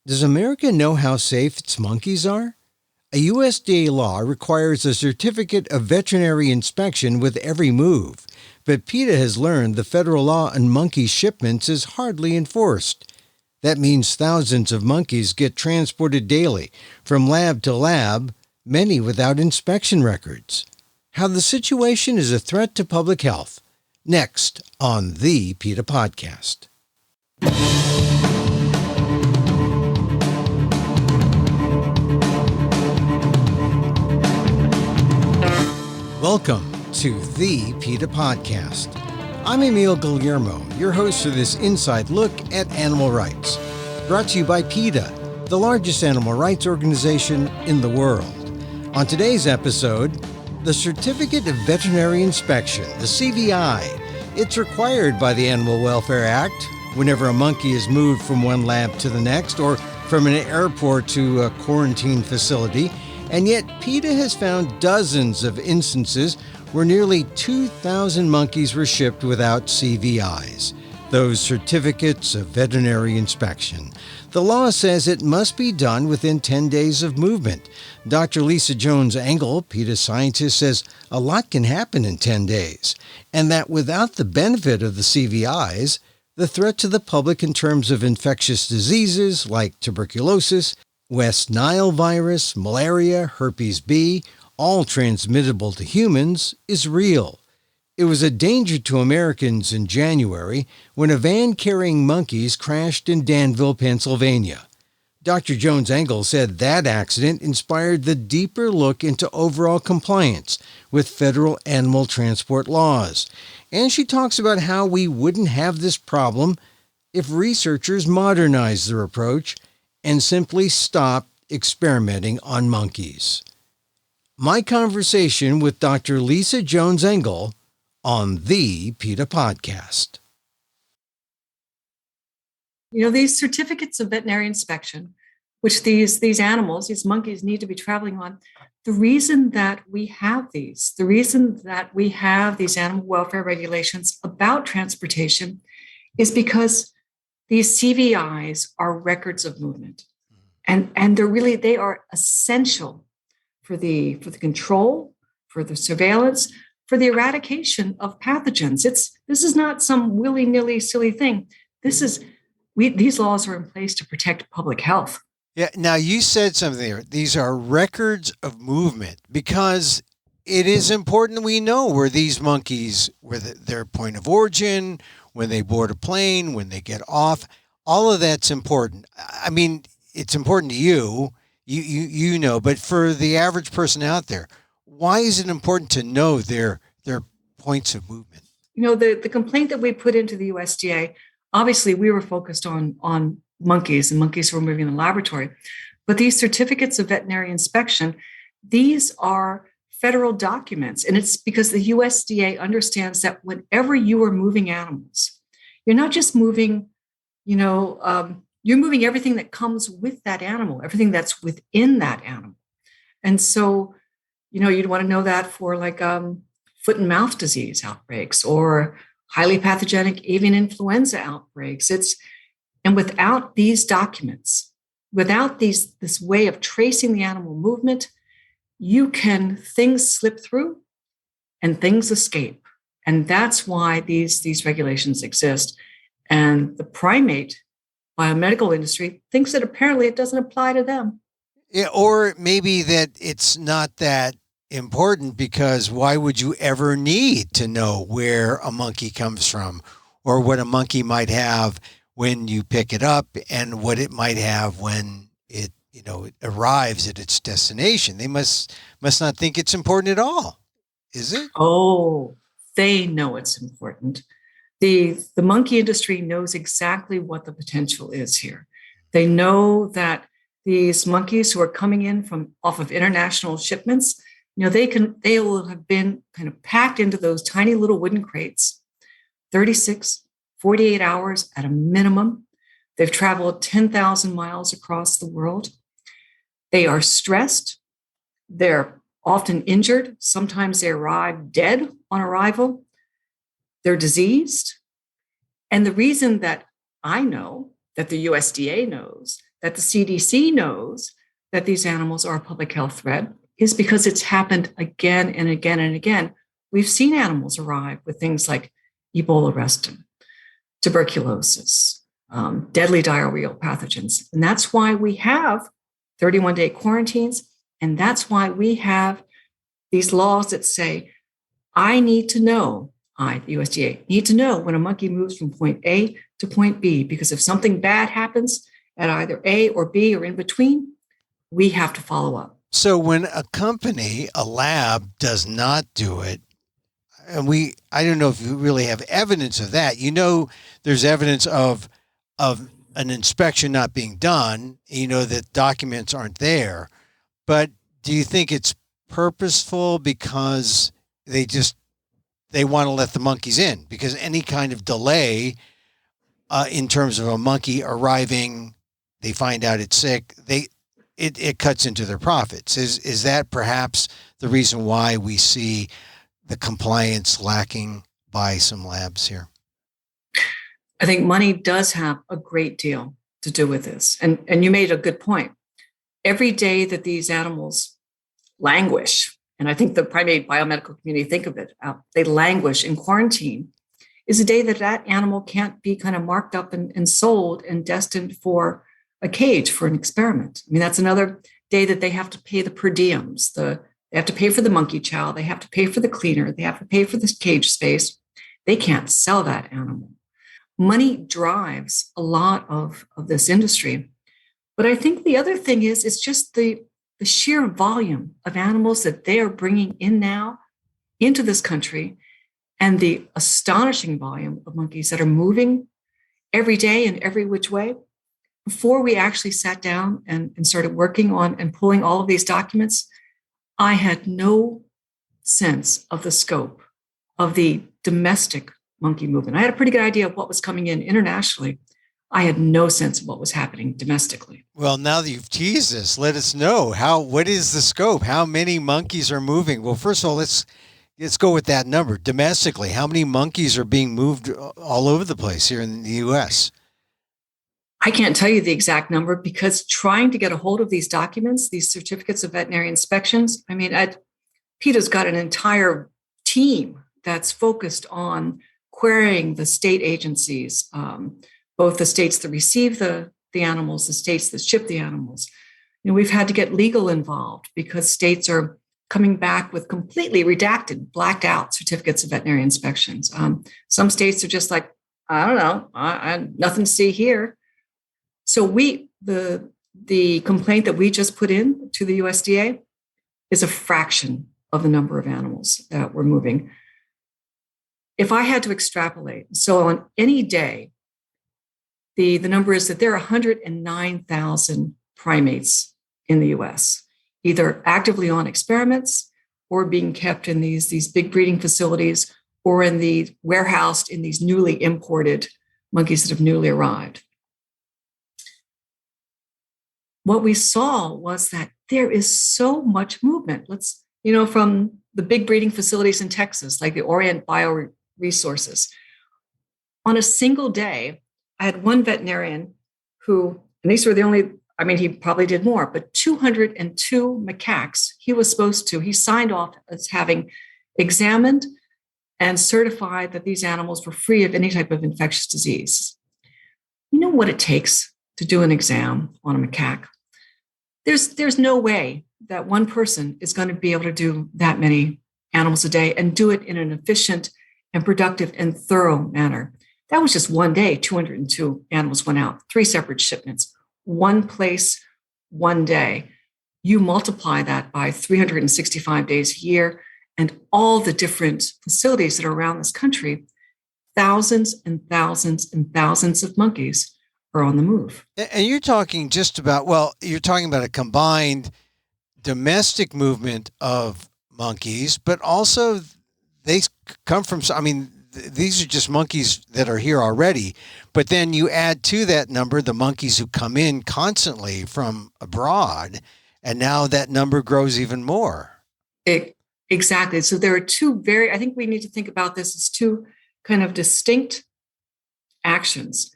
Does America know how safe its monkeys are? A USDA law requires a certificate of veterinary inspection with every move, but PETA has learned the federal law on monkey shipments is hardly enforced. That means thousands of monkeys get transported daily from lab to lab, many without inspection records. How the situation is a threat to public health. Next on the PETA Podcast. Welcome to the PETA Podcast. I'm Emil Guillermo, your host for this inside look at animal rights. Brought to you by PETA, the largest animal rights organization in the world. On today's episode, the Certificate of Veterinary Inspection, the CVI. It's required by the Animal Welfare Act whenever a monkey is moved from one lab to the next or from an airport to a quarantine facility. And yet, PETA has found dozens of instances where nearly 2,000 monkeys were shipped without CVIs, those certificates of veterinary inspection. The law says it must be done within 10 days of movement. Dr. Lisa Jones-Engel, PETA scientist, says a lot can happen in 10 days, and that without the benefit of the CVIs, the threat to the public in terms of infectious diseases like tuberculosis, West Nile virus, malaria, herpes B, all transmittable to humans, is real. It was a danger to Americans in January when a van carrying monkeys crashed in Danville, Pennsylvania. Dr. Jones-Engel said that accident inspired the deeper look into overall compliance with federal animal transport laws. And she talks about how we wouldn't have this problem if researchers modernized their approach and simply stopped experimenting on monkeys. My conversation with Dr. Lisa Jones-Engel on the PETA Podcast. These certificates of veterinary inspection, which these animals, these monkeys need to be traveling on, the reason that we have these animal welfare regulations about transportation is because these CVIs are records of movement. And they are essential for the control, for the surveillance, for the eradication of pathogens. This is not some willy-nilly silly thing. These laws are in place to protect public health. Yeah, now you said something there. These are records of movement because it is important we know where these monkeys, where their point of origin, when they board a plane, when they get off. All of that's important. I mean, it's important to you know, but for the average person out there, why is it important to know their points of movement? The complaint that we put into the USDA, obviously we were focused on monkeys and monkeys who were moving in the laboratory. But these certificates of veterinary inspection, these are federal documents. And it's because the USDA understands that whenever you are moving animals, you're not just moving, you're moving everything that comes with that animal, everything that's within that animal. And so, you'd want to know that for like foot and mouth disease outbreaks or highly pathogenic avian influenza outbreaks. And without these documents, without this way of tracing the animal movement, things slip through and things escape. And that's why these regulations exist. And the primate biomedical industry thinks that apparently it doesn't apply to them. Yeah, or maybe that it's not that important because why would you ever need to know where a monkey comes from or what a monkey might have when you pick it up and what it might have when it arrives at its destination? They must not think it's important at all, is it? Oh, they know it's important. The monkey industry knows exactly what the potential is here. They know that these monkeys who are coming in off of international shipments, they will have been kind of packed into those tiny little wooden crates, 36, 48 hours at a minimum. They've traveled 10,000 miles across the world. They are stressed. They're often injured. Sometimes they arrive dead on arrival. They're diseased. And the reason that I know, that the USDA knows, that the CDC knows that these animals are a public health threat is because it's happened again and again and again. We've seen animals arrive with things like Ebola restin, tuberculosis, deadly diarrheal pathogens. And that's why we have 31-day quarantines. And that's why we have these laws that say, I need to know, the USDA, need to know when a monkey moves from point A to point B, because if something bad happens at either A or B or in between, we have to follow up. So when a company, a lab, does not do it, and I don't know if you really have evidence of that. There's evidence of an inspection not being done. That documents aren't there. But do you think it's purposeful because they want to let the monkeys in? Because any kind of delay in terms of a monkey arriving, they find out it's sick, it cuts into their profits. Is that perhaps the reason why we see the compliance lacking by some labs here? I think money does have a great deal to do with this. And you made a good point. Every day that these animals languish, and I think the primate biomedical community think of it, they languish in quarantine, is a day that animal can't be kind of marked up and sold and destined for a cage for an experiment. I mean, that's another day that they have to pay the per diems. They have to pay for the monkey chow. They have to pay for the cleaner. They have to pay for this cage space. They can't sell that animal. Money drives a lot of this industry. But I think the other thing is, it's just the sheer volume of animals that they are bringing in now into this country, and the astonishing volume of monkeys that are moving every day in every which way. Before we actually sat down and started working on and pulling all of these documents, I had no sense of the scope of the domestic monkey movement. I had a pretty good idea of what was coming in internationally. I had no sense of what was happening domestically. Well, now that you've teased us, let us know what is the scope? How many monkeys are moving? Well, first of all, let's go with that number. Domestically, how many monkeys are being moved all over the place here in the U.S.? I can't tell you the exact number, because trying to get a hold of these documents, these certificates of veterinary inspections, I mean, PETA's got an entire team that's focused on querying the state agencies, both the states that receive the animals, the states that ship the animals. We've had to get legal involved because states are coming back with completely redacted, blacked out certificates of veterinary inspections. Some states are just like, I don't know, I nothing to see here. So the complaint that we just put in to the USDA is a fraction of the number of animals that we're moving. If I had to extrapolate, so on any day, the number is that there are 109,000 primates in the US, either actively on experiments or being kept in these big breeding facilities, or in the warehoused in these newly imported monkeys that have newly arrived. What we saw was that there is so much movement. From the big breeding facilities in Texas, like the Orient Bioresources. On a single day, I had one veterinarian who, and these were the only, he probably did more, but 202 macaques he signed off as having examined and certified that these animals were free of any type of infectious disease. You know what it takes to do an exam on a macaque? There's no way that one person is going to be able to do that many animals a day and do it in an efficient and productive and thorough manner. That was just one day. 202 animals went out, 3 separate shipments, one place, one day. You multiply that by 365 days a year, and all the different facilities that are around this country, thousands and thousands and thousands of monkeys are on the move. And you're talking you're talking about a combined domestic movement of monkeys, but also they come from, these are just monkeys that are here already. But then you add to that number the monkeys who come in constantly from abroad, and now that number grows even more. Exactly. So there are I think we need to think about this as two kind of distinct actions.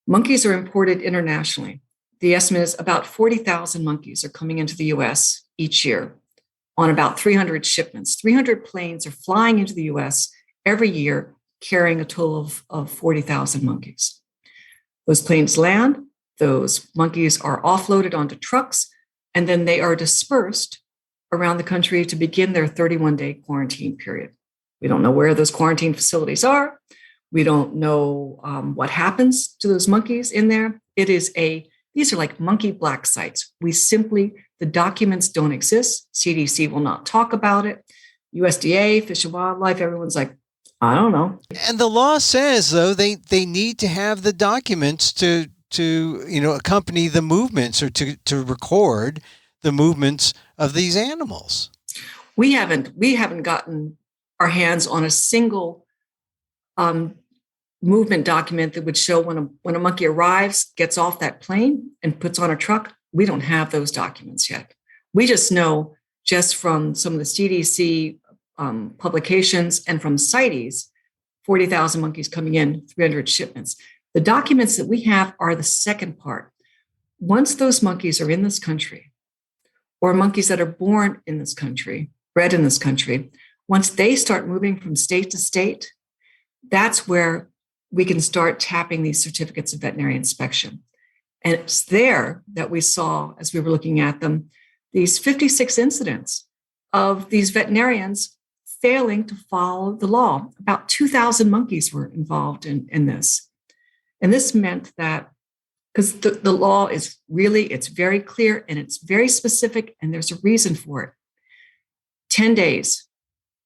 Monkeys are imported internationally. the estimate is about 40,000 monkeys are coming into the US each year on about 300 shipments. 300 planes are flying into the US every year carrying a total of 40,000 monkeys. Those planes land, those monkeys are offloaded onto trucks, and then they are dispersed around the country to begin their 31-day quarantine period. We don't know where those quarantine facilities are. We don't know what happens to those monkeys in there. These are like monkey black sites. The documents don't exist. CDC will not talk about it. USDA, Fish and Wildlife, everyone's like, I don't know. And the law says, though, they need to have the documents to accompany the movements or to record the movements of these animals. We haven't gotten our hands on a single movement document that would show when a monkey arrives, gets off that plane, and puts on a truck. We don't have those documents yet. We just know, just from some of the CDC publications and from CITES, 40,000 monkeys coming in, 300 shipments. The documents that we have are the second part. Once those monkeys are in this country, or monkeys that are born in this country, bred in this country, once they start moving from state to state, that's where we can start tapping these certificates of veterinary inspection. And it's there that we saw, as we were looking at them, these 56 incidents of these veterinarians failing to follow the law. About 2,000 monkeys were involved in this. And this meant that, because the law it's very clear and it's very specific, and there's a reason for it. 10 days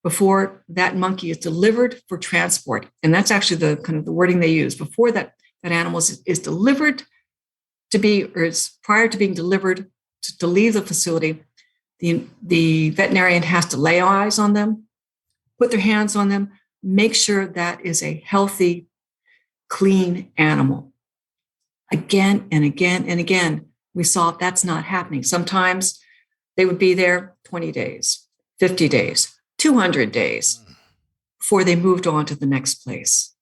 before that monkey is delivered for transport, and that's actually the kind of the wording they use, before that animal is delivered is prior to being delivered to leave the facility, the veterinarian has to lay eyes on them, put their hands on them, make sure that is a healthy, clean animal. Again and again and again, we saw that's not happening. Sometimes they would be there 20 days, 50 days, 200 days before they moved on to the next place.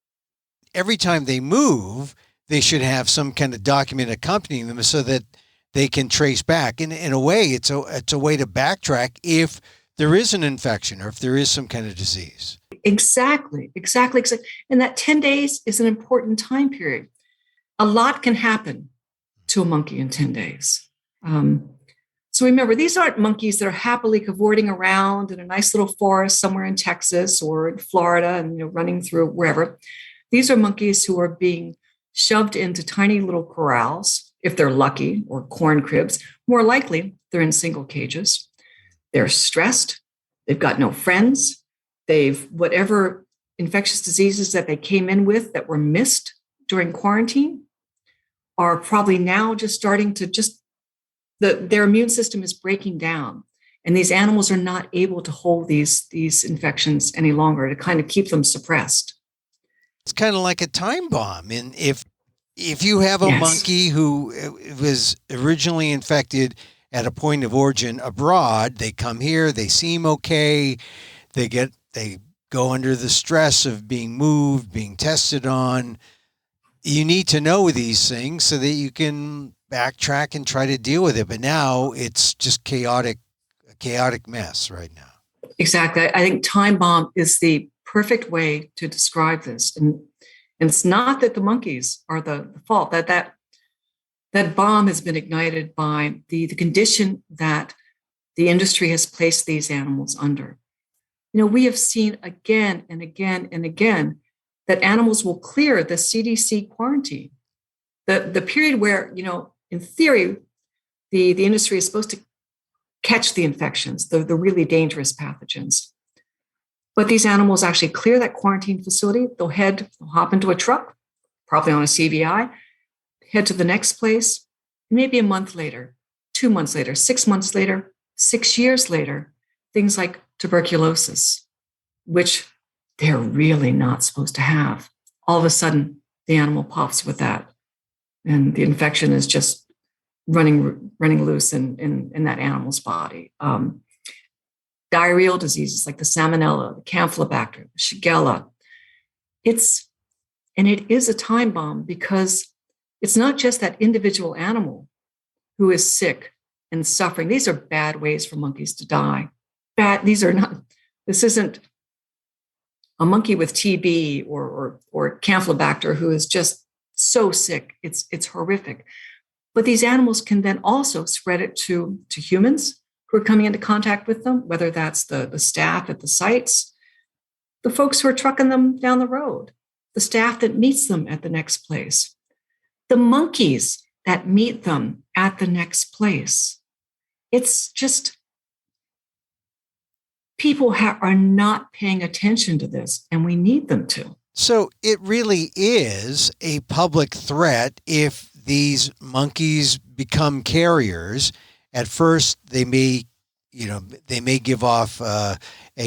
Every time they move, they should have some kind of document accompanying them so that they can trace back. In a way, it's a way to backtrack if there is an infection or if there is some kind of disease. Exactly. And that 10 days is an important time period. A lot can happen to a monkey in 10 days. So remember, these aren't monkeys that are happily cavorting around in a nice little forest somewhere in Texas or in Florida and running through wherever. These are monkeys who are being shoved into tiny little corrals, if they're lucky, or corn cribs. More likely, they're in single cages. They're stressed. They've got no friends. Whatever infectious diseases that they came in with that were missed during quarantine are probably now just starting to their immune system is breaking down. And these animals are not able to hold these infections any longer, to kind of keep them suppressed. It's kind of like a time bomb. And if you have a monkey who was originally infected at a point of origin abroad, they come here, they seem okay, they go under the stress of being moved, being tested on. You need to know these things so that you can backtrack and try to deal with it. But now it's just a chaotic mess right now. Exactly. I think time bomb is the perfect way to describe this. And it's not that the monkeys are the fault, that bomb has been ignited by the condition that the industry has placed these animals under. We have seen again and again and again that animals will clear the CDC quarantine. The period where, in theory, the industry is supposed to catch the infections, the really dangerous pathogens. But these animals actually clear that quarantine facility. They'll hop into a truck, probably on a CVI, head to the next place. Maybe a month later, 2 months later, 6 months later, 6 years later, things like tuberculosis, which they're really not supposed to have. All of a sudden, the animal pops with that, and the infection is just running loose in that animal's body. Diarrheal diseases like the salmonella, the campylobacter, the shigella. It is a time bomb because it's not just that individual animal who is sick and suffering. These are bad ways for monkeys to die. This isn't a monkey with TB or Campylobacter who is just so sick. It's horrific. But these animals can then also spread it to humans who are coming into contact with them, whether that's the staff at the sites, the folks who are trucking them down the road, the staff that meets them at the next place, the monkeys that meet them at the next place. It's just people are not paying attention to this, and we need them to. So it really is a public threat if these monkeys become carriers. At first, they may give off a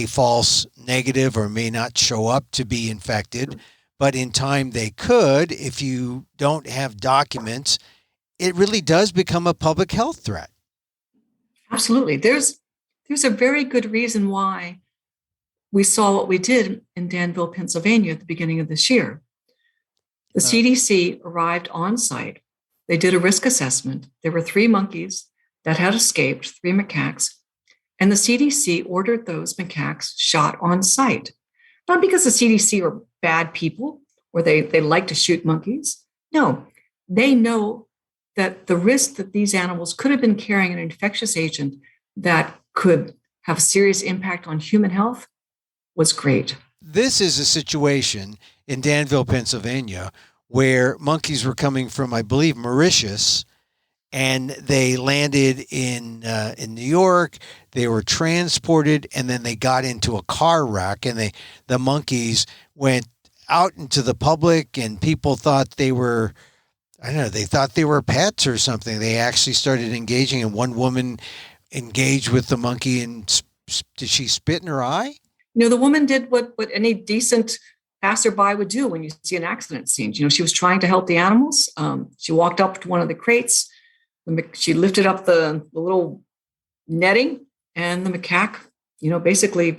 false negative or may not show up to be infected, but in time they could. If you don't have documents, it really does become a public health threat. Absolutely. There's a very good reason why we saw what we did in Danville, Pennsylvania at the beginning of this year. The CDC arrived on site. They did a risk assessment. There were 3 monkeys that had escaped, 3 macaques, and the CDC ordered those macaques shot on site. Not because the CDC are bad people or they like to shoot monkeys. No, they know that the risk that these animals could have been carrying an infectious agent that could have serious impact on human health was great. This is a situation in Danville, Pennsylvania, where monkeys were coming from, I believe, Mauritius, and they landed in New York. They were transported, and then they got into a car wreck, and the monkeys went out into the public, and people thought they were, they thought they were pets or something. They actually started engaging, and one woman engaged with the monkey, and did she spit in her eye? The woman did what any decent passerby would do when you see an accident scene. She was trying to help the animals. She walked up to one of the crates. She lifted up the little netting, and the macaque, basically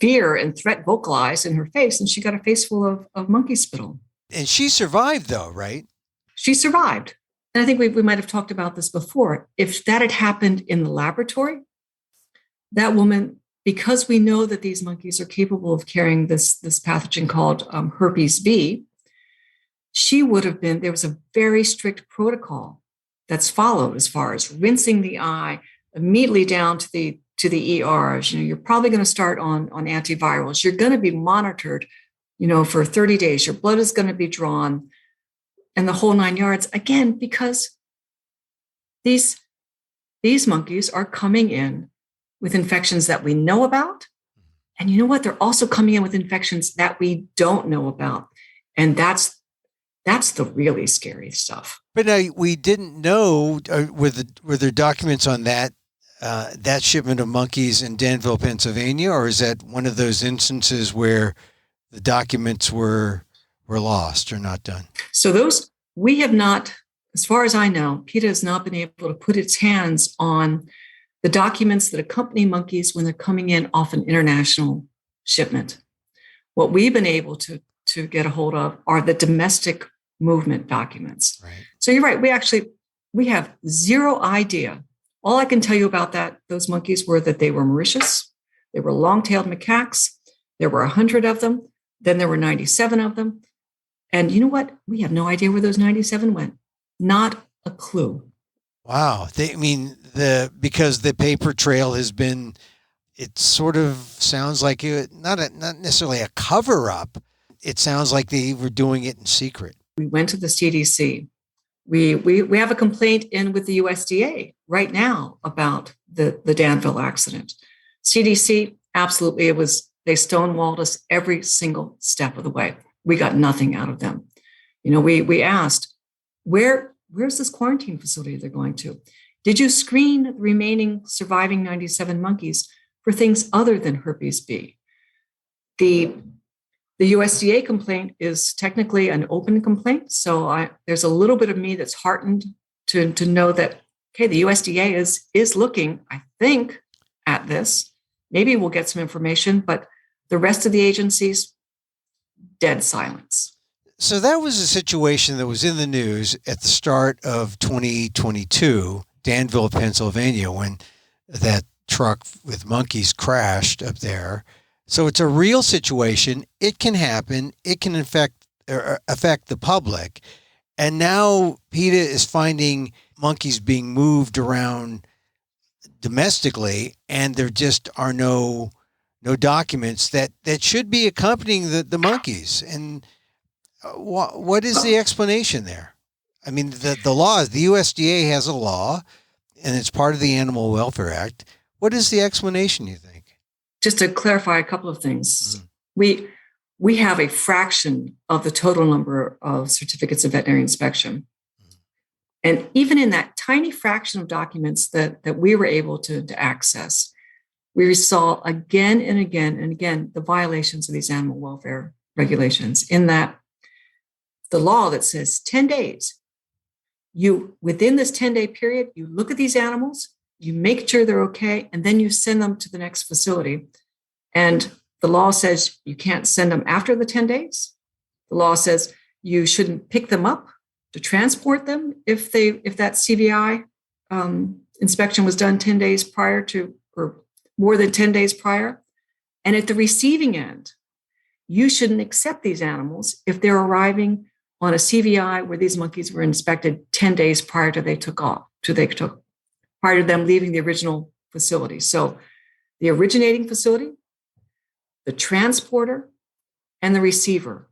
fear and threat vocalized in her face, and she got a face full of monkey spittle. And she survived, though, right? She survived. And I think we might have talked about this before. If that had happened in the laboratory, that woman, because we know that these monkeys are capable of carrying this pathogen called Herpes B, she would have been, there was a very strict protocol that's followed as far as rinsing the eye, immediately down to the ERs. You're probably going to start on antivirals. You're going to be monitored, for 30 days. Your blood is going to be drawn and the whole 9 yards. Again, because these monkeys are coming in with infections that we know about. And you know what? They're also coming in with infections that we don't know about. And that's the really scary stuff. But we didn't know, were there documents on that shipment of monkeys in Danville, Pennsylvania, or is that one of those instances where the documents were lost or not done? So those, we have not, as far as I know, PETA has not been able to put its hands on the documents that accompany monkeys when they're coming in off an international shipment. What we've been able to get a hold of are the domestic movement documents. Right. So you're right. We have zero idea. All I can tell you about those monkeys were that they were Mauritius. They were long-tailed macaques. There were 100 of them. Then there were 97 of them. And you know what? We have no idea where those 97 went. Not a clue. Wow. Because the paper trail has been, it sort of sounds like not necessarily a cover up. It sounds like they were doing it in secret. We went to the CDC. We have a complaint in with the USDA right now about the Danville accident. CDC, absolutely, they stonewalled us every single step of the way. We got nothing out of them. We asked, where's this quarantine facility they're going to? Did you screen the remaining surviving 97 monkeys for things other than herpes B? The USDA complaint is technically an open complaint. So there's a little bit of me that's heartened to know that, okay, the USDA is looking, I think, at this. Maybe we'll get some information, but the rest of the agencies, dead silence. So that was a situation that was in the news at the start of 2022, Danville, Pennsylvania, when that truck with monkeys crashed up there. So it's a real situation. It can happen. It can affect the public. And now PETA is finding monkeys being moved around domestically, and there just are no documents that should be accompanying the monkeys. And what is the explanation there? I mean, the law, the USDA has a law, and it's part of the Animal Welfare Act. What is the explanation, you think? Just to clarify a couple of things, we have a fraction of the total number of certificates of veterinary inspection. And even in that tiny fraction of documents that we were able to access, we saw again and again and again the violations of these animal welfare regulations, in that the law that says 10 days, within this 10-day period, you look at these animals, you make sure they're okay, and then you send them to the next facility. And the law says you can't send them after the 10 days. The law says you shouldn't pick them up to transport them if that CVI inspection was done 10 days prior to, or more than 10 days prior. And at the receiving end, you shouldn't accept these animals if they're arriving on a CVI where these monkeys were inspected 10 days prior to prior to them leaving the original facility. So the originating facility, the transporter, and the receiver,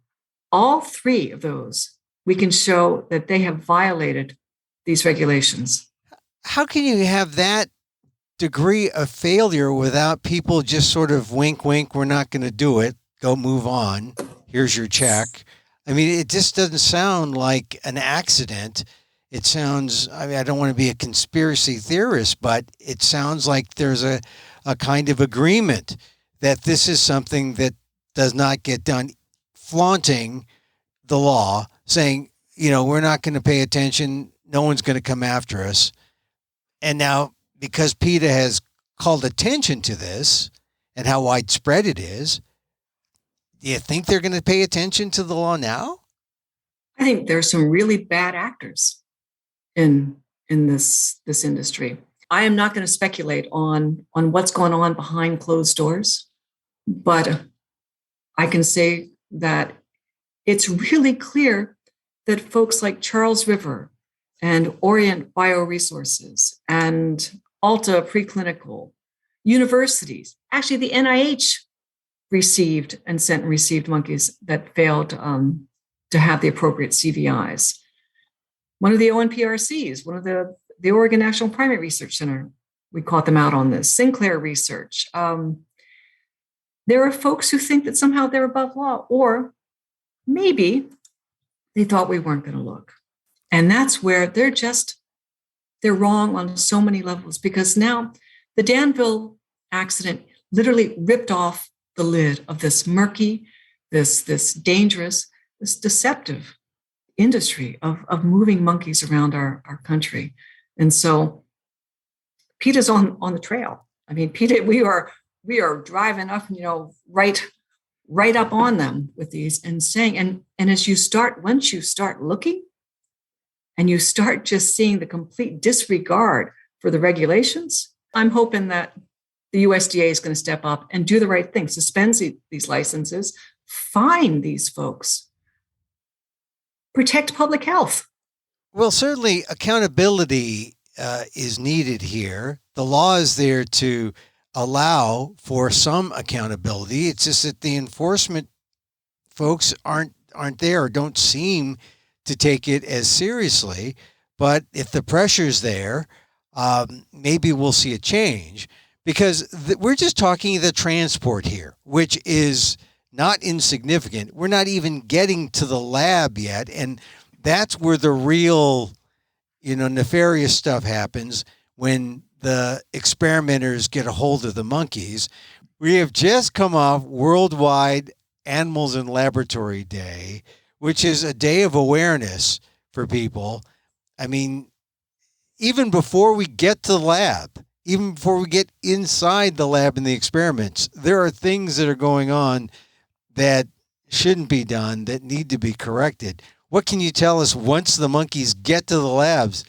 all three of those, we can show that they have violated these regulations. How can you have that degree of failure without people just sort of wink, wink, we're not going to do it, go move on, here's your check? I mean, it just doesn't sound like an accident. It sounds, I mean, I don't want to be a conspiracy theorist, but it sounds like there's a kind of agreement that this is something that does not get done, flaunting the law, saying, we're not going to pay attention, no one's going to come after us. And now, because PETA has called attention to this and how widespread it is, do you think they're going to pay attention to the law now? I think there's some really bad actors in this industry. I am not going to speculate on what's going on behind closed doors, but I can say that it's really clear that folks like Charles River and Orient Bioresources and Alta Preclinical, universities, actually the NIH received monkeys that failed to have the appropriate CVIs. One of the ONPRCs, one of the Oregon National Primate Research Center, we caught them out on this. Sinclair Research. There are folks who think that somehow they're above law, or maybe they thought we weren't going to look. And that's where they're wrong on so many levels, because now the Danville accident literally ripped off the lid of this murky, this dangerous, this deceptive industry of moving monkeys around our country. And so PETA's on the trail. I mean, PETA, we are driving up, right up on them with these and saying, and once you start looking and you start just seeing the complete disregard for the regulations, I'm hoping that the USDA is going to step up and do the right thing, suspend these licenses, fine these folks, protect public health. Well, certainly accountability is needed here. The law is there to allow for some accountability. It's just that the enforcement folks aren't there, or don't seem to take it as seriously. But if the pressure's there, maybe we'll see a change, because we're just talking the transport here, which is not insignificant. We're not even getting to the lab yet. And that's where the real, nefarious stuff happens, when the experimenters get a hold of the monkeys. We have just come off Worldwide Animals in Laboratory Day, which is a day of awareness for people. I mean, even before we get to the lab, even before we get inside the lab and the experiments, there are things that are going on that shouldn't be done that need to be corrected. What can you tell us once the monkeys get to the labs?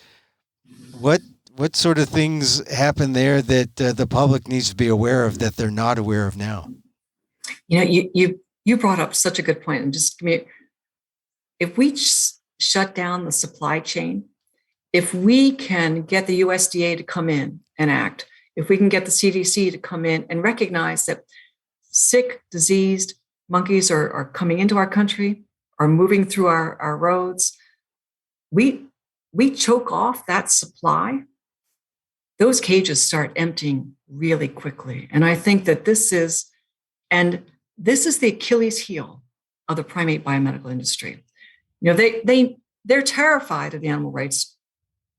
What what sort of things happen there that the public needs to be aware of that they're not aware of now? You brought up such a good point, and just if we shut down the supply chain, if we can get the USDA to come in and act, if we can get the CDC to come in and recognize that sick, diseased monkeys are coming into our country, are moving through our roads, we choke off that supply, those cages start emptying really quickly. And I think that this is the Achilles heel of the primate biomedical industry. They're terrified of the animal rights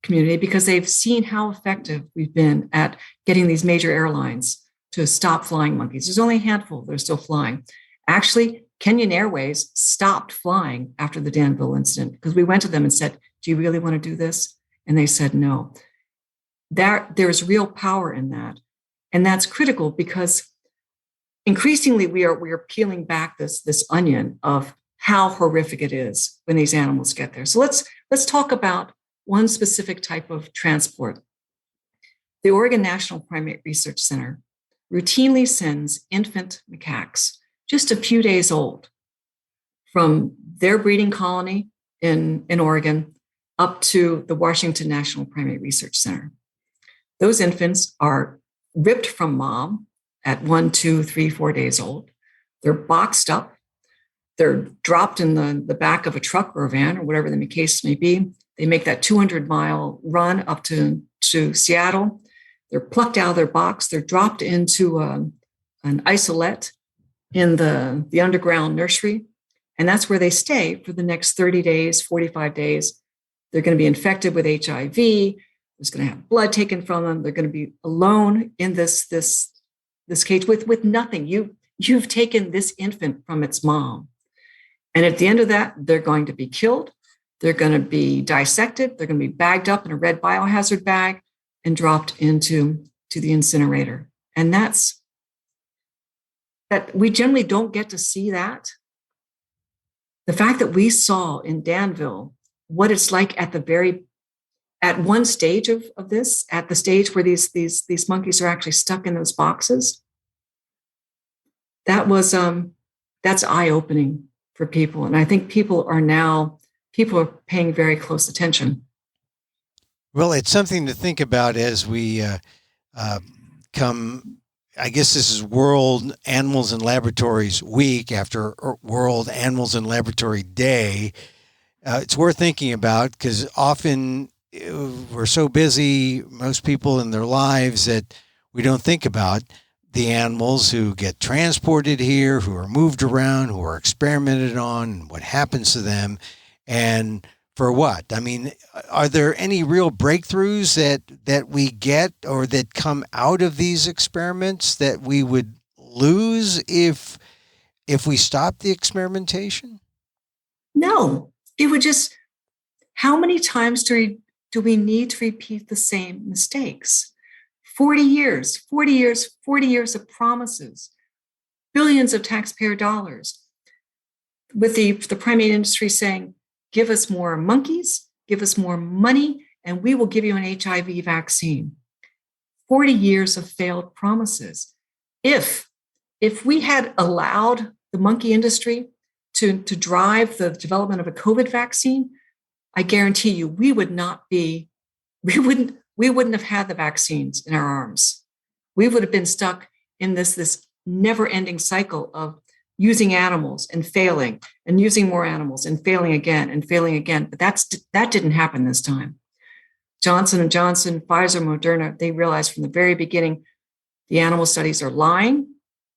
community because they've seen how effective we've been at getting these major airlines to stop flying monkeys. There's only a handful that are still flying. Actually, Kenyan Airways stopped flying after the Danville incident because we went to them and said, "Do you really want to do this?" And they said no. There's real power in that. And that's critical because increasingly we are peeling back this onion of how horrific it is when these animals get there. So let's talk about one specific type of transport. The Oregon National Primate Research Center routinely sends infant macaques, just a few days old, from their breeding colony in Oregon up to the Washington National Primate Research Center. Those infants are ripped from mom at 1, 2, 3, 4 days old. They're boxed up. They're dropped in the back of a truck or a van or whatever the case may be. They make that 200-mile run up to Seattle. They're plucked out of their box. They're dropped into an isolette in the underground nursery. And that's where they stay for the next 30 days, 45 days. They're going to be infected with HIV. There's going to have blood taken from them. They're going to be alone in this cage with nothing. You've taken this infant from its mom. And at the end of that, they're going to be killed. They're going to be dissected. They're going to be bagged up in a red biohazard bag and dropped into the incinerator. And that we generally don't get to see that. The fact that we saw in Danville what it's like at one stage of this, at the stage where these monkeys are actually stuck in those boxes, that's eye-opening for people. And I think people are paying very close attention. Well, it's something to think about as we come. I guess this is World Animals and Laboratories Week after World Animals and Laboratory Day. It's worth thinking about because often we're so busy, most people in their lives, that we don't think about the animals who get transported here, who are moved around, who are experimented on, what happens to them, and for what? I mean, are there any real breakthroughs that we get or that come out of these experiments that we would lose if we stop the experimentation? No, it would just. How many times do we need to repeat the same mistakes? 40 years of promises, billions of taxpayer dollars, with the primate industry saying, give us more monkeys, give us more money, and we will give you an HIV vaccine. 40 years of failed promises. If we had allowed the monkey industry to drive the development of a COVID vaccine, I guarantee you we wouldn't have had the vaccines in our arms. We would have been stuck in this never-ending cycle of using animals and failing, and using more animals and failing again and failing again. But that didn't happen this time. Johnson & Johnson, Pfizer, Moderna, they realized from the very beginning, the animal studies are lying.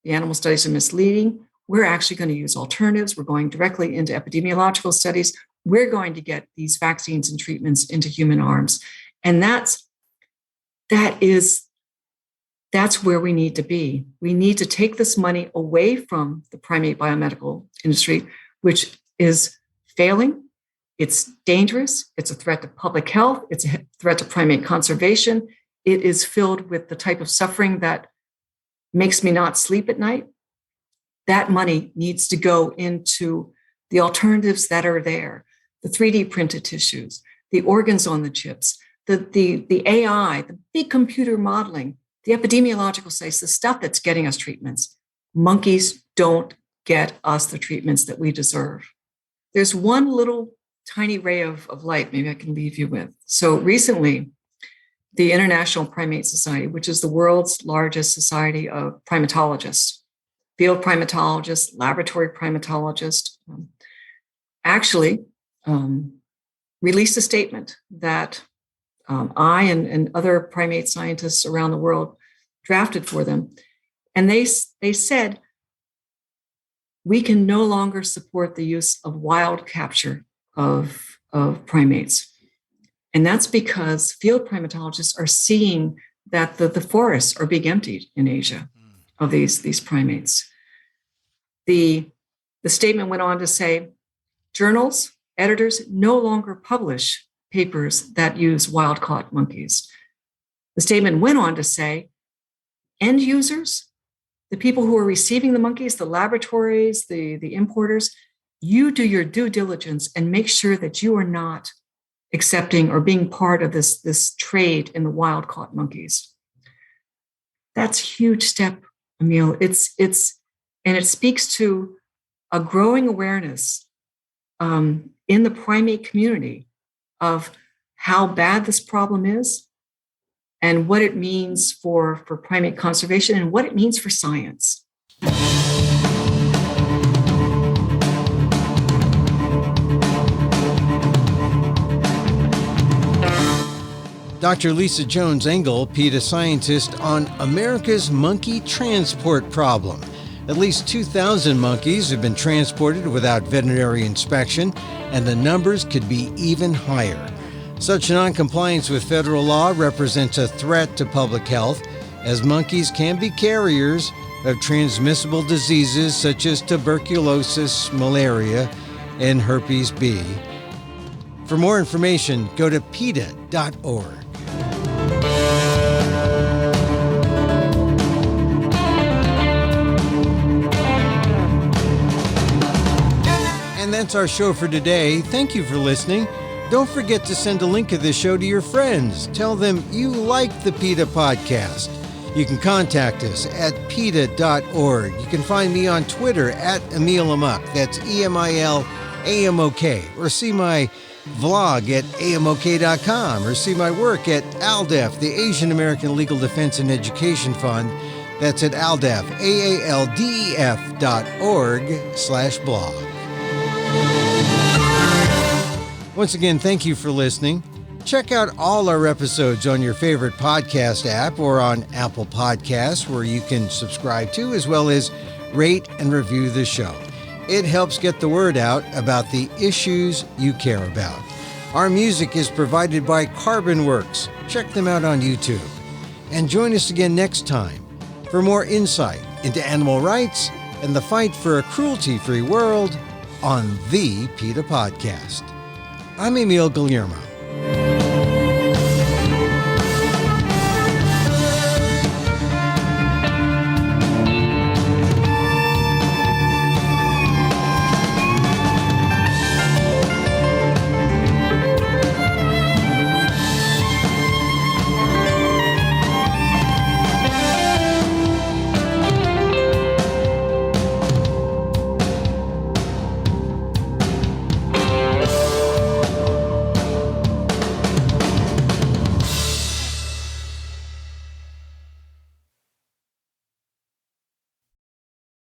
The animal studies are misleading. We're actually going to use alternatives. We're going directly into epidemiological studies. We're going to get these vaccines and treatments into human arms. And that's where we need to be. We need to take this money away from the primate biomedical industry, which is failing. It's dangerous. It's a threat to public health. It's a threat to primate conservation. It is filled with the type of suffering that makes me not sleep at night. that money needs to go into the alternatives that are there, the 3D printed tissues, the organs on the chips, the AI, the big computer modeling, the epidemiological studies, the stuff that's getting us treatments. Monkeys don't get us the treatments that we deserve. There's one little tiny ray of light maybe I can leave you with. So recently, the International Primate Society, which is the world's largest society of primatologists, field primatologists, laboratory primatologists, actually released a statement that I and other primate scientists around the world drafted for them. And they said, we can no longer support the use of wild capture of primates. And that's because field primatologists are seeing that the forests are being emptied in Asia of these primates. The statement went on to say, journals, editors no longer publish papers that use wild-caught monkeys. The statement went on to say, end users, the people who are receiving the monkeys, the laboratories, the importers, you do your due diligence and make sure that you are not accepting or being part of this trade in the wild-caught monkeys. That's a huge step, Emil. And it speaks to a growing awareness in the primate community of how bad this problem is and what it means for primate conservation and what it means for science. Dr. Lisa Jones-Engel, PETA scientist on America's monkey transport problem. At least 2,000 monkeys have been transported without veterinary inspection, and the numbers could be even higher. Such noncompliance with federal law represents a threat to public health, as monkeys can be carriers of transmissible diseases such as tuberculosis, malaria, and herpes B. For more information, go to PETA.org. And that's our show for today. Thank you for listening. Don't forget to send a link of this show to your friends. Tell them you like the PETA podcast. You can contact us at PETA.org. You can find me on Twitter at Emil Amok. That's EMILAMOK. Or see my vlog at amok.com. Or see my work at ALDEF, the Asian American Legal Defense and Education Fund. That's at ALDEF, AALDEF.org/blog. Once again, thank you for listening. Check out all our episodes on your favorite podcast app or on Apple Podcasts, where you can subscribe to, as well as rate and review the show. It helps get the word out about the issues you care about. Our music is provided by Carbon Works. Check them out on YouTube. And join us again next time for more insight into animal rights and the fight for a cruelty-free world on the PETA Podcast. I'm Emil Guillermo.